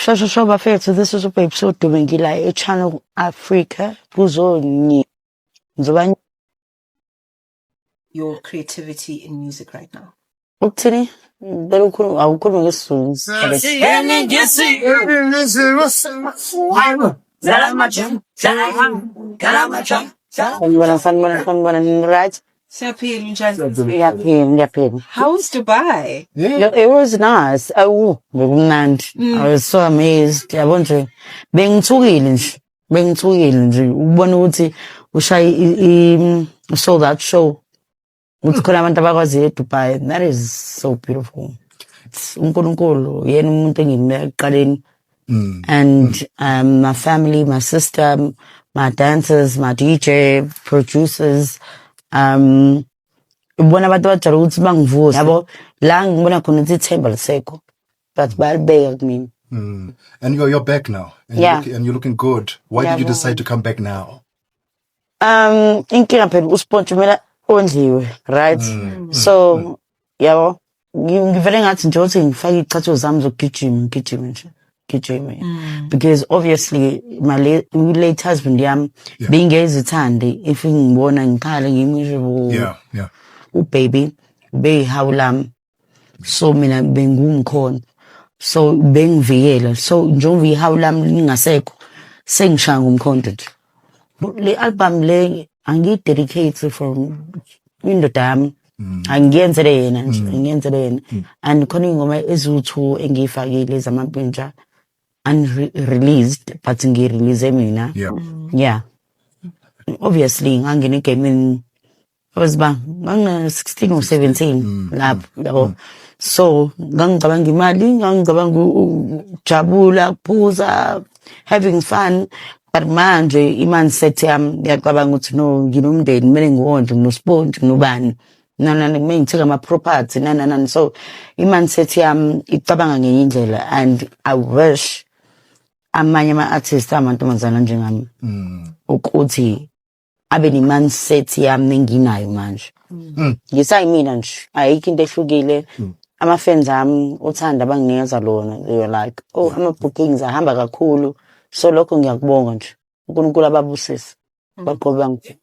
Shasha bafethu, this is episode Dumengila, a channel Africa, Kuzoni. Nzoba your creativity in music right now? ukuthini? Ngicela awukhulume ngesizulu. Sanibona, right? Ngiyaphila. How was Dubai? It was nice. Oh, bekumnandi. I was so amazed. Yabo nje bengithukile nje ukubona ukuthi ushaya saw that show. Ukuthi khona abantu abakwazi eDubai. That is so beautiful. uNkulunkulu yena umuntu engimeka eqaleni. And my family, my sister, my dancers, my DJ, producers, ubona abantu abajala ukuthi bangivuse yabo la ngibona khona ukuthi ithemba lisekho but bayalibeka kumina. And you're back now and you're looking good. Why did you decide to come back now? Inkinga phela uSpontsho ondliwe, right? So yabo ngivele ngathi nje ukuthi ngifake icathulo zami zokugijima nje. Because obviously my late husband yami bengezithande if ngibona ngikhala ngimiserable ubaby behawulami, so mina bengumkhona, so bengivikela, so njengoba ihawulami lingasekho sengishaya ngumkhonto nje. Le album le angiyidedicate from indoda yami, angiyenzele yena nje, and khona ingoma eziwu2 engiyifakile zamampintsha unreleased but ngirelease mina. Obviously ngangena egaming I was nganga 16 or 17 lapho yabo, so ngangicabanga imali, ngangicabanga ujabula, kuphuza, having fun, but manje i-mindset yami ngiyacabanga ukuthi no, nginomndeni kumele ngiwondle, nginoSpontsho, nginobani kumele ngithenge ama-property so i-mindset yami icabanga ngenye indlela, and I wish amanye ama-artists amantombazana njengami ukuthi abe ne-mindset yami enginayo manje. Ngisayimina nje, ayikho into ehlukile. Ama-fans ami uthanda abanginikeza lona, they were like, oh, ama-bookings ahamba kakhulu, so lokho ngiyakubonga nje. uNkulunkulu ababusise baqobe bangithi